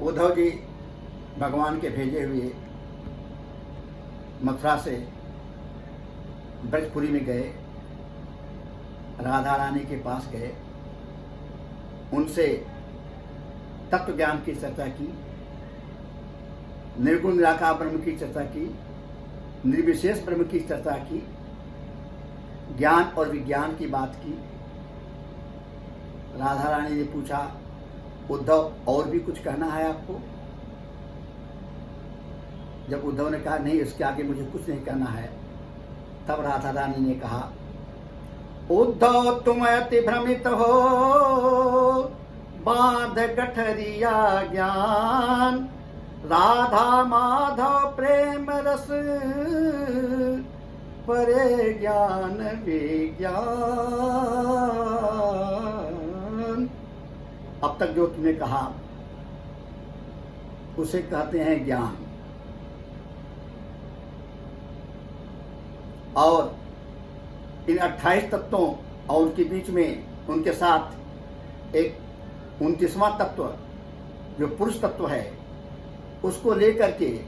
उद्धव जी भगवान के भेजे हुए मथुरा से ब्रजपुरी में गए, राधा रानी के पास गए, उनसे तत्व ज्ञान की चर्चा की, निर्गुण निराकार ब्रह्म की चर्चा की, निर्विशेष ब्रह्म की चर्चा की, ज्ञान और विज्ञान की बात की। राधा रानी ने पूछा, उद्धव और भी कुछ कहना है आपको? जब उद्धव ने कहा नहीं, इसके आगे मुझे कुछ नहीं कहना है, तब राधा रानी ने कहा, उद्धव तुम अति भ्रमित हो, बांध गठरिया ज्ञान, राधा माधव प्रेम रस, परे ज्ञान विज्ञान। अब तक जो तुमने कहा उसे कहते हैं ज्ञान, और इन 28 तत्वों और उनके बीच में उनके साथ एक 29वां तत्व जो पुरुष तत्व है, उसको लेकर के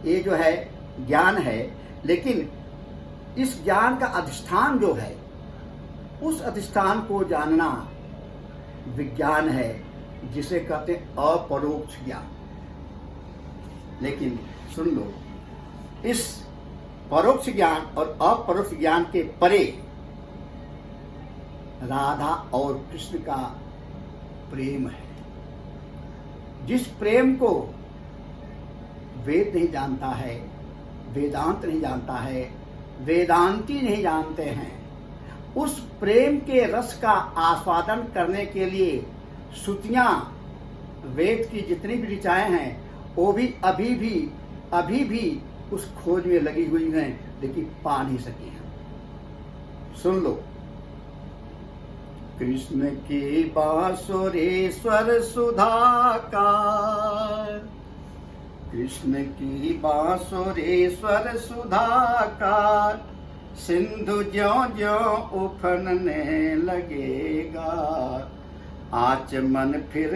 ये जो है ज्ञान है। लेकिन इस ज्ञान का अधिष्ठान जो है, उस अधिष्ठान को जानना विज्ञान है, जिसे कहते हैं अपरोक्ष ज्ञान। लेकिन सुन लो, इस परोक्ष ज्ञान और अपरोक्ष ज्ञान के परे राधा और कृष्ण का प्रेम है, जिस प्रेम को वेद नहीं जानता है, वेदांत नहीं जानता है, वेदांती नहीं जानते हैं, उस प्रेम के रस का आस्वादन करने के लिए श्रुतियां, वेद की जितनी भी ऋचाएं हैं, वो भी अभी भी उस खोज में लगी हुई हैं, लेकिन पा नहीं सकी हैं। सुन लो, कृष्ण की बांसुरी स्वर सुधाकार, कृष्ण की बांसुरी स्वर सुधाकार, सिंधु ज्यों ज्यों उफनने लगेगा, आचमन फिर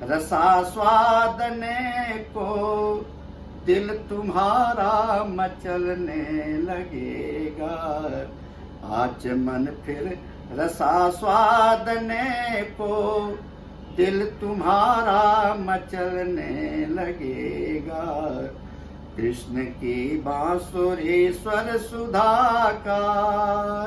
रसास्वादने को, दिल तुम्हारा मचलने लगेगा, आचमन फिर रसास्वादने को, दिल तुम्हारा मचलने लगेगा। कृष्ण की बांसुरी स्वर सुधाकार,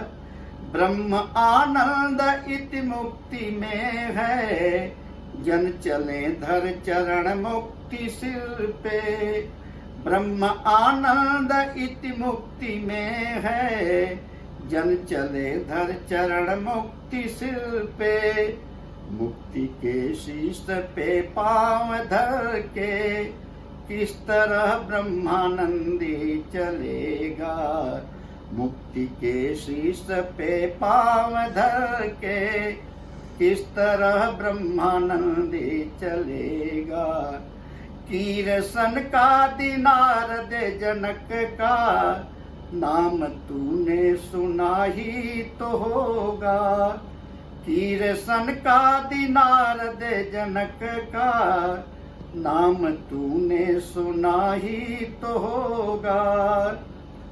ब्रह्म आनंद इति मुक्ति में है, जन चले धर चरण मुक्ति सिर पे, ब्रह्म आनंद इति मुक्ति में है, जन चले धर चरण मुक्ति सिर पे, मुक्ति के शीश पे पांव धर के, किस तरह ब्रह्मानंदी चलेगा, मुक्ति के शीश पे पांव धर के, किस तरह ब्रह्मानंदी चलेगा। कीरसन का नारद जनक का, नाम तूने सुना ही तो होगा, कीरसन का नारद जनक का, नाम तूने सुना ही तो होगा।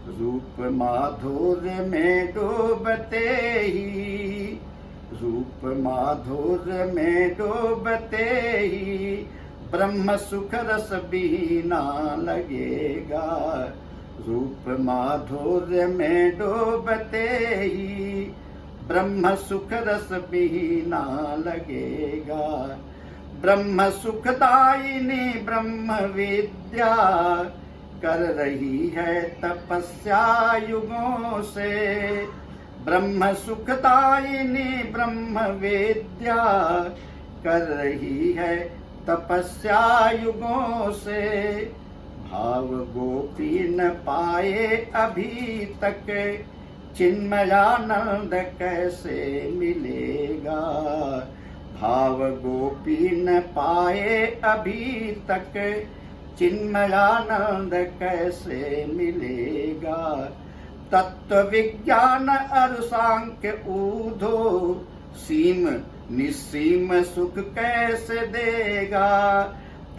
रूप माधुर्य में डूबते ही, रूप माधुर्य में डूबते ही, ब्रह्म सुख रस बीना लगेगा, रूप माधुर्य में डूबते ही, ब्रह्म सुख रस बीना लगेगा। ब्रह्म सुखदायिनी ब्रह्म विद्या, कर रही है तपस्या युगों से, ब्रह्म सुखदायिनी ब्रह्म विद्या, कर रही है तपस्या युगों से। भाव गोपी न पाए अभी तक, चिन्मयानंद कैसे मिलेगा, भाव गोपी न पाए अभी तक, चिन्मयानंद कैसे मिलेगा। तत्व विज्ञान और सांख्य ऊधो, सीम निसीम सुख कैसे देगा,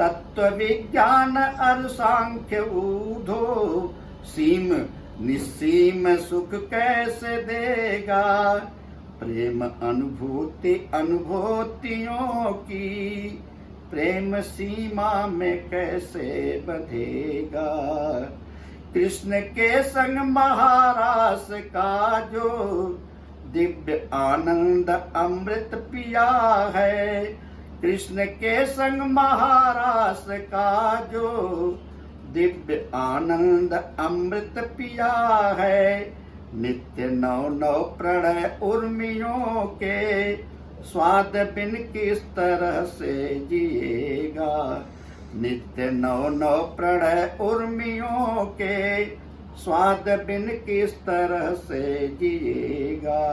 तत्व विज्ञान अरु सांख्य ऊधो, सीम निस्सीम सुख कैसे देगा। प्रेम अनुभूति अनुभूतियों की, प्रेम सीमा में कैसे बंधेगा। कृष्ण के संग महारास का जो, दिव्य आनंद अमृत पिया है। कृष्ण के संग महारास का जो, दिव्य आनंद अमृत पिया है। नित्य नौ नौ प्रणय उर्मियों के, स्वाद बिन किस तरह से जिएगा। नित्य नौ नौ प्रणय उर्मियों के, स्वाद बिन किस तरह से जिएगा।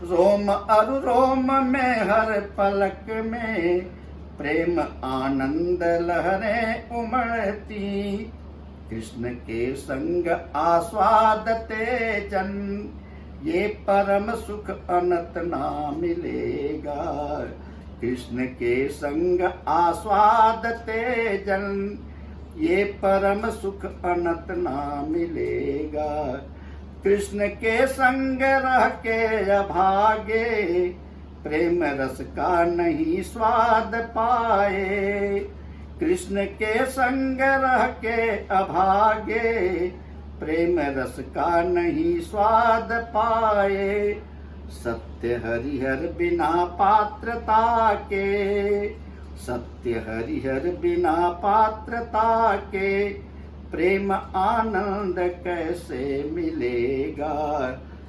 रोम अरु रोम में हर पलक में, प्रेम आनंद लहरें उमड़ती। कृष्ण के संग आस्वादते जन, ये परम सुख अनंत ना मिलेगा। कृष्ण के संग आस्वादते जन, ये परम सुख अनंत ना मिलेगा। कृष्ण के संग रह के अभागे, प्रेम रस का नहीं स्वाद पाए। कृष्ण के संग रह के अभागे, प्रेम रस का नहीं स्वाद पाए। सत्य हरिहर बिना पात्रता के, सत्य हरिहर बिना पात्रता के, प्रेम आनंद कैसे मिलेगा।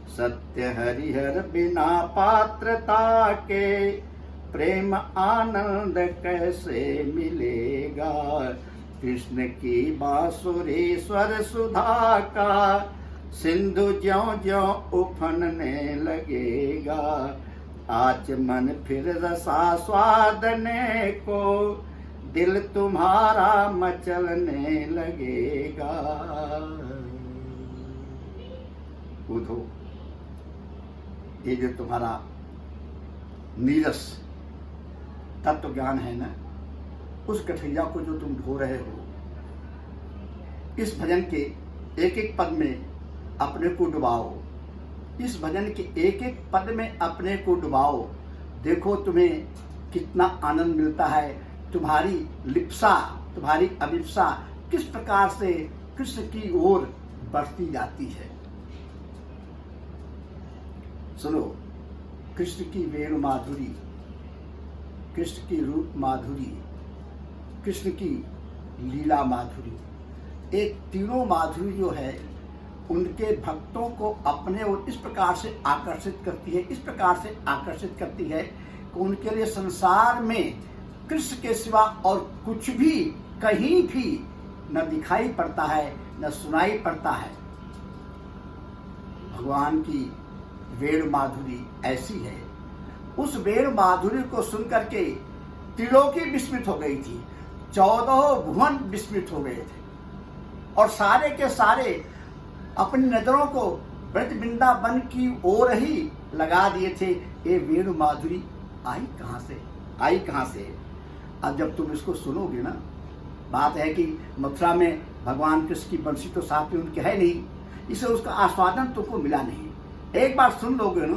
सत्य हरिहर बिना पात्रता के, प्रेम आनंद कैसे मिलेगा। कृष्ण की बांसुरी स्वर सुधा का, सिंधु ज्यों ज्यों उफनने लगेगा। आचमन फिर रसास्वादने को, दिल तुम्हारा मचलने लगेगा। उधो, ये जो तुम्हारा नीरस तत्व ज्ञान है ना, उस गठरिया को जो तुम ढो रहे हो, इस भजन के एक एक पद में अपने को डुबाओ। इस भजन के एक एक पद में अपने को डुबाओ। देखो तुम्हें कितना आनंद मिलता है। तुम्हारी लिप्सा, तुम्हारी अभिप्सा किस प्रकार से कृष्ण की ओर बढ़ती जाती है। सुनो, कृष्ण की वेणु माधुरी, कृष्ण की रूप माधुरी, कृष्ण की लीला माधुरी, एक तीनों माधुरी जो है उनके भक्तों को अपने ओर इस प्रकार से आकर्षित करती है, इस प्रकार से आकर्षित करती है कि उनके लिए संसार में कृष्ण के सिवा और कुछ भी कहीं भी न दिखाई पड़ता है, न सुनाई पड़ता है। भगवान की वेणु माधुरी ऐसी है। उस वेणु माधुरी को सुनकर के त्रिलोकी विस्मित हो गई थी, 14 भुवन विस्मित हो गए थे, और सारे के सारे अपनी नजरों को ब्रज वृंदावन की ओर ही लगा दिए थे। ये वेणु माधुरी आई कहाँ से, आई कहाँ से। अब जब तुम इसको सुनोगे ना, बात है कि मथुरा में भगवान कृष्ण की बंसी तो साथ में उनके है नहीं, इसलिए उसका आस्वादन तुमको मिला नहीं। एक बार सुन लोगे ना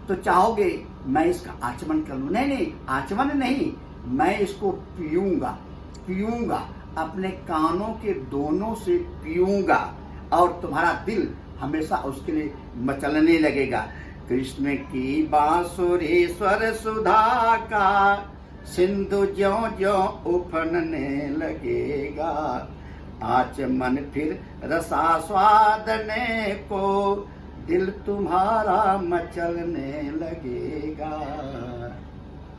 तो चाहोगे मैं इसका आचमन कर लूं। नहीं नहीं, आचमन नहीं, मैं इसको पीऊंगा, पीऊंगा, अपने कानों के दोनों से पीऊंगा, और तुम्हारा दिल हमेशा उसके लिए मचलने लगेगा। कृष्ण की बांसुरी स्वर सुधा का, सिंधु ज्यों ज्यों उफनने लगेगा। आचमन फिर रसास्वादने को, दिल तुम्हारा मचलने लगेगा।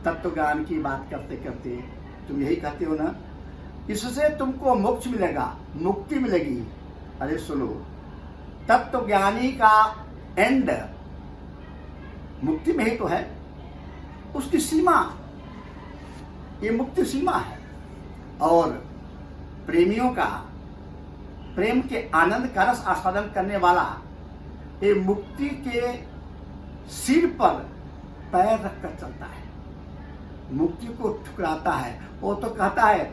तत्व ज्ञान की बात करते करते तुम यही कहते हो ना, इससे तुमको मोक्ष मिलेगा, मुक्ति मिलेगी। अरे सुनो, तत्व ज्ञानी का एंड मुक्ति में ही तो है, उसकी सीमा, ये मुक्ति सीमा है। और प्रेमियों का, प्रेम के आनंद का रस आस्वादन करने वाला ये मुक्ति के सिर पर पैर रखकर चलता है, मुक्ति को ठुकराता है। वो तो कहता है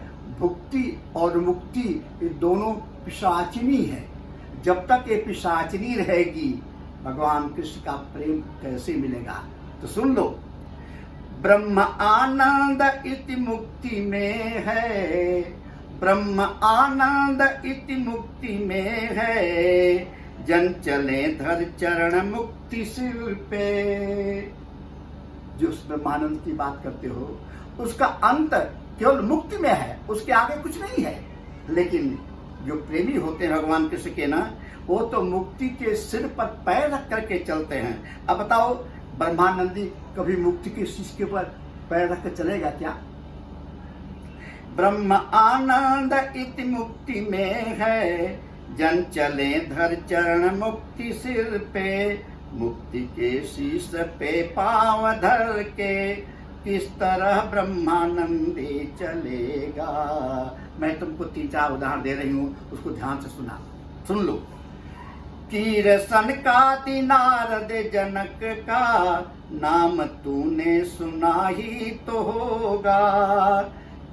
भुक्ति और मुक्ति ये दोनों पिशाचिनी है। जब तक ये पिशाचिनी रहेगी भगवान कृष्ण का प्रेम कैसे मिलेगा? तो सुन लो, ब्रह्म आनंद इति मुक्ति में है, ब्रह्म आनंद इति मुक्ति में है, जन चले धर चरण मुक्ति सिर पे। जो उस ब्रह्मानंद की बात करते हो उसका अंत केवल मुक्ति में है, उसके आगे कुछ नहीं है। लेकिन जो प्रेमी होते हैं भगवान कृष्ण के ना, वो तो मुक्ति के सिर पर पैर रख करके चलते हैं। अब बताओ, ब्रह्मानंदी कभी मुक्ति के शीश के ऊपर पैर रख कर चलेगा क्या? ब्रह्म आनंद इति मुक्ति में है, जन चले धर चरण मुक्ति सिर पे, मुक्ति के शीश पे पांव धर के, किस तरह ब्रह्मानंदी चलेगा। मैं तुमको 3-4 उदाहरण दे रही हूँ, उसको ध्यान से सुन लो। कीरसन का नारद जनक का, नाम तूने सुना ही तो होगा।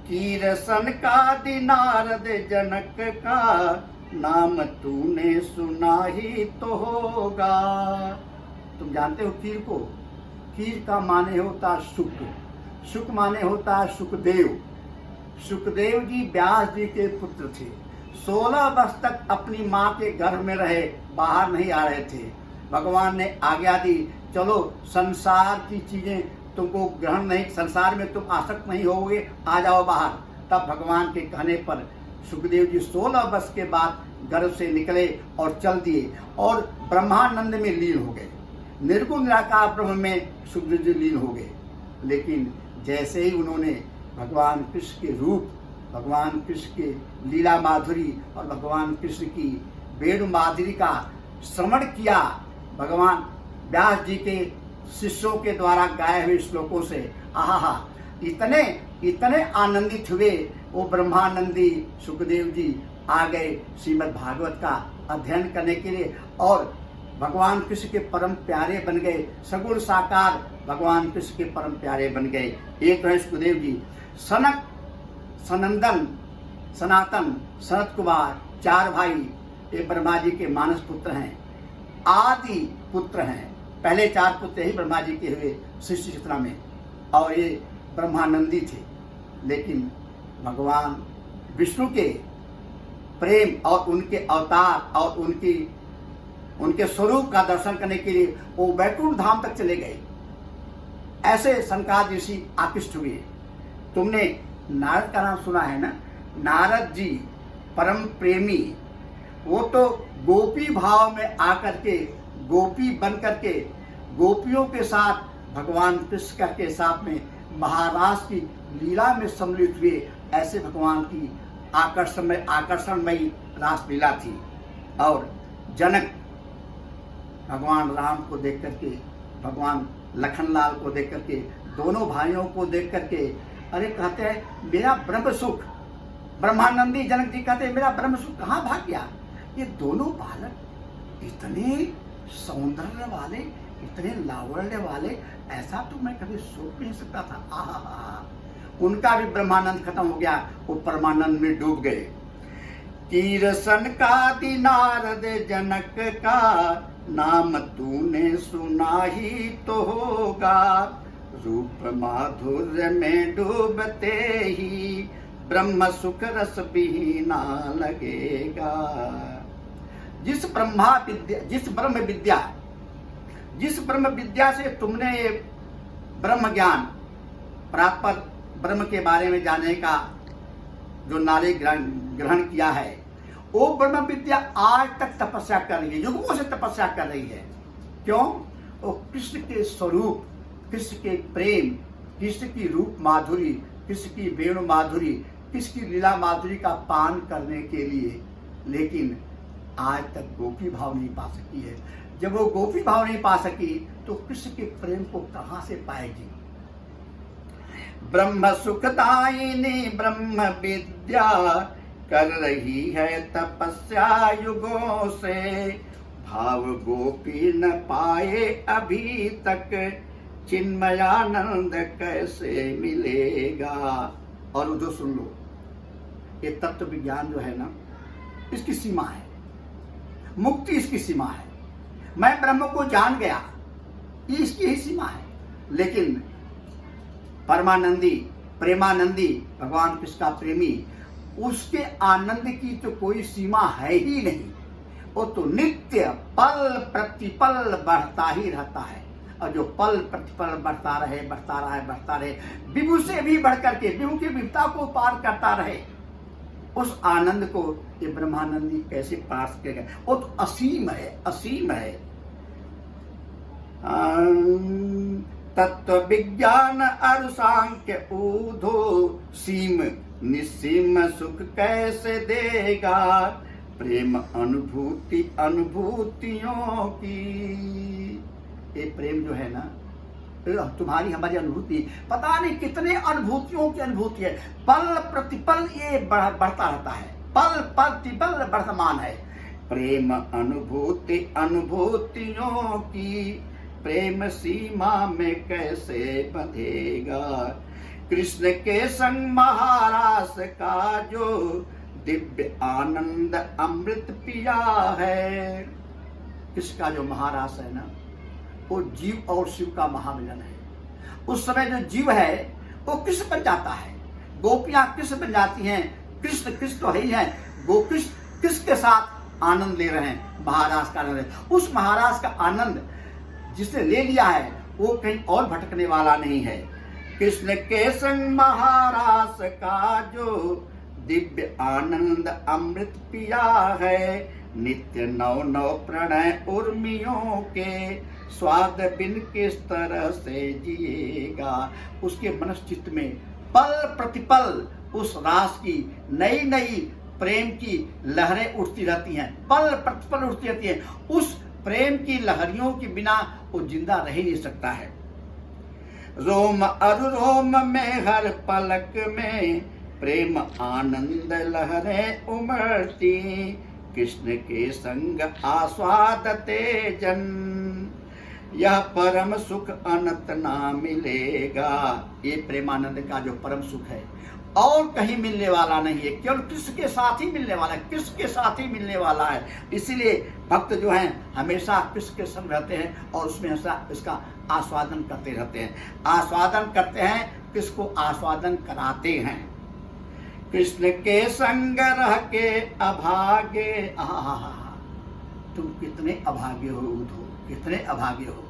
कीरसन का नारद जनक का, नाम तूने सुना ही तो होगा। तुम जानते हो कीर को? कीर का माने होता सुख, सुख माने होता सुखदेव। सुखदेव जी व्यास जी के पुत्र थे। 16 वर्ष तक अपनी माँ के गर्भ में रहे, बाहर नहीं आ रहे थे। भगवान ने आज्ञा दी, चलो संसार की चीजें तुमको ग्रहण नहीं, संसार में तुम आसक्त नहीं होगे, आ जाओ बाहर। तब भगवान के कहने पर सुखदेव जी 16 वर्ष के बाद गर्भ से निकले और चल दिए और ब्रह्मानंद में लीन हो गए। निर्गुण निराकार ब्रह्म में सुखदेव जी लीन हो गए। लेकिन जैसे ही उन्होंने भगवान कृष्ण के रूप, भगवान कृष्ण के लीला माधुरी और भगवान कृष्ण की वेणु माधुरी का श्रवण किया, भगवान व्यास जी के शिष्यों के द्वारा गाए हुए श्लोकों से, आहा, इतने इतने आनंदित हुए वो ब्रह्मानंदी सुखदेव जी आ गए श्रीमद् भागवत का अध्ययन करने के लिए और भगवान कृष्ण के परम प्यारे बन गए। सगुण साकार भगवान कृष्ण के परम प्यारे बन गए। एक तो है सुखदेव जी, सनक, सनंदन, सनातन, सनत कुमार, 4 भाई ये ब्रह्मा जी के मानस पुत्र हैं, आदि पुत्र हैं। पहले 4 पुत्र ही ब्रह्मा जी के हुए सृष्टि चित्रा में, और ये ब्रह्मानंदी थे। लेकिन भगवान विष्णु के प्रेम और उनके अवतार और उनके स्वरूप का दर्शन करने के लिए वो वैकुंठ धाम तक चले गए। ऐसे सनकादिक ऋषि आकृष्ट हुए। तुमने नारद का नाम सुना है ना? नारद जी परम प्रेमी, वो तो गोपी भाव में आकर के, गोपी बन करके गोपियों के साथ भगवान कृष्ण के साथ में महाराज की लीला में सम्मिलित हुए। ऐसे भगवान की आकर्षणमयी रासलीला थी। और जनक भगवान राम को देख करके, भगवान लखनलाल को देख करके, दोनों भाइयों को देख करके, अरे कहते हैं मेरा ब्रह्म सुख, ब्रह्मानंदी जनक जी कहते हैं मेरा ब्रह्म सुख कहाँ भाग गया। ये दोनों बालक इतने सौंदर्य वाले, इतने लावण्य वाले, ऐसा तो मैं कभी सोच नहीं सकता था। आहा, उनका भी ब्रह्मानंद खत्म हो गया, वो परमानंद में डूब गए। कीरसन का नारद जनक का, नाम तूने सुना ही तो होगा। रूप माधुर्य में डूबते ही, ब्रह्म सुख रस बिना लगेगा। जिस ब्रह्म विद्या से तुमने ब्रह्म ज्ञान प्राप्त, ब्रह्म के बारे में जानने का जो नॉलेज ग्रहण किया है, वो ब्रह्म विद्या आज तक तपस्या कर रही है, युगों से तपस्या कर रही है। क्यों? वो कृष्ण के स्वरूप, कृष्ण के प्रेम, कृष्ण की रूप माधुरी, कृष्ण की वेणु माधुरी, कृष्ण की लीला माधुरी का पान करने के लिए। लेकिन आज तक गोपी भाव नहीं पा सकी है। जब वो गोपी भाव नहीं पा सकी तो कृष्ण के प्रेम को कहां से पाएगी? ब्रह्म सुखदायिनी ब्रह्म विद्या, कर रही है तपस्या युगों से। भाव गोपी न पाए अभी तक, चिन्मयानंद कैसे मिलेगा। और उधर सुन लो, ये तत्व विज्ञान जो है ना, इसकी सीमा है, मुक्ति इसकी सीमा है। मैं ब्रह्म को जान गया, ये इसकी ही सीमा है। लेकिन परमानंदी, प्रेमानंदी, भगवान कृष्ण का प्रेमी, उसके आनंद की तो कोई सीमा है ही नहीं। वो तो नित्य पल प्रतिपल बढ़ता ही रहता है। और जो पल प्रतिपल बढ़ता रहे, बढ़ता रहे, बढ़ता रहे, विभु से भी बढ़ करके, विभु की विभुता को पार करता रहे, उस आनंद को ये ब्रह्मानंदी कैसे पार करेगा? वो तो असीम है, असीम है। तत्व विज्ञान और सांख्य ऊधो सीम, निसीम सुख कैसे देगा? प्रेम अनुभूति अनुभूतियों की। ये प्रेम जो है ना, तुम्हारी हमारी अनुभूति, पता नहीं कितने अनुभूतियों की अनुभूति है। पल प्रतिपल ये बढ़ता रहता है, पल प्रतिपल वर्तमान है। प्रेम अनुभूति अनुभूतियों की, प्रेम सीमा में कैसे बंधेगा? कृष्ण के संग महारास का जो दिव्य आनंद अमृत पिया है। कृष्ण का जो महारास है ना, वो जीव और शिव का महामिलन है। उस समय जो जीव है वो कृष्ण बन जाता है, गोपियां कृष्ण बन जाती हैं। कृष्ण कृष्ण तो है ही है, गोकृष्ण कृष्ण के साथ आनंद ले रहे हैं, महारास का आनंद। उस महारास का आनंद जिसने ले लिया है वो कहीं और भटकने वाला नहीं है। कृष्ण के संग महारास का जो दिव्य आनंद अमृत पिया है। नित्य नव नव प्रणय उर्मियों के, स्वाद बिन किस तरह से जिएगा? उसके मनश्चित्त में पल प्रतिपल उस रास की नई नई प्रेम की लहरें उठती रहती हैं, पल प्रतिपल उठती रहती हैं। उस प्रेम की लहरियों के बिना वो जिंदा रह ही नहीं सकता है। रोम अरुरोम में हर पलक में प्रेम आनंद लहरें उमड़ती। कृष्ण के संग आस्वादते जन, यह परम सुख अनंत ना मिलेगा। ये प्रेमानंद का जो परम सुख है और कहीं मिलने वाला नहीं है, केवल कृष्ण के साथ ही मिलने वाला है, कृष्ण के साथ ही मिलने वाला है। इसीलिए भक्त जो हैं हमेशा कृष्ण के संग रहते हैं और उसमें इसका आस्वादन करते रहते हैं, आस्वादन करते हैं, कृष्ण को आस्वादन कराते हैं। कृष्ण के संग रह के अभागे, तुम कितने अभागे हो उद्धव, कितने अभागे हो।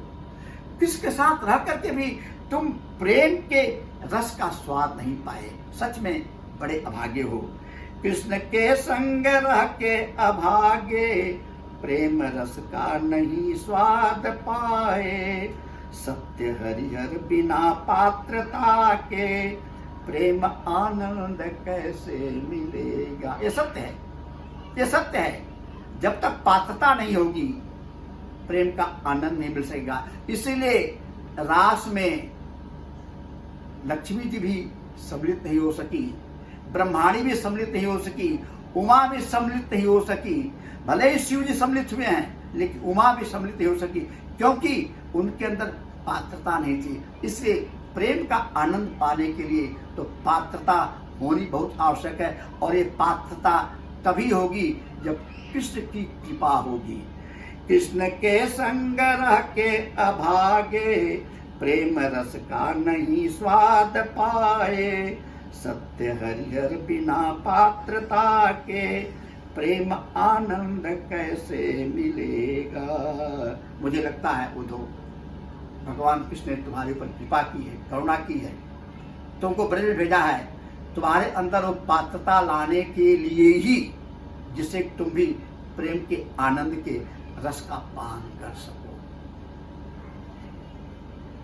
कृष्ण के साथ रह करके भी तुम प्रेम के रस का स्वाद नहीं पाए, सच में बड़े अभागे हो। कृष्ण के संग रह के अभागे, प्रेम रस का नहीं स्वाद पाए। सत्य हरिहर बिना पात्रता के, प्रेम आनंद कैसे मिलेगा? ये सत्य है, ये सत्य है। जब तक पात्रता नहीं होगी प्रेम का आनंद नहीं मिल सकेगा। इसीलिए रास में लक्ष्मी जी भी सम्मिलित नहीं हो सकी, ब्रह्माणी भी सम्मिलित नहीं हो सकी, उमा भी सम्मिलित नहीं हो सकी। भले ही शिव जी सम्मिलित हुए हैं लेकिन उमा भी सम्मिलित नहीं हो सकी, क्योंकि उनके अंदर पात्रता नहीं थी। इसलिए प्रेम का आनंद पाने के लिए तो पात्रता होनी बहुत आवश्यक है, और ये पात्रता तभी होगी जब कृष्ण की कृपा होगी। कृष्ण के संग रह के अभागे, प्रेम रस का नहीं स्वाद पाए। सत्य हरिहर बिना पात्रता के, प्रेम आनंद कैसे मिलेगा? मुझे लगता है उद्धव, भगवान कृष्ण ने तुम्हारे ऊपर कृपा की है, करुणा की है, तुमको ब्रज में भेजा है तुम्हारे अंदर वो पात्रता लाने के लिए ही, जिससे तुम भी प्रेम के आनंद के रस का पान कर सको।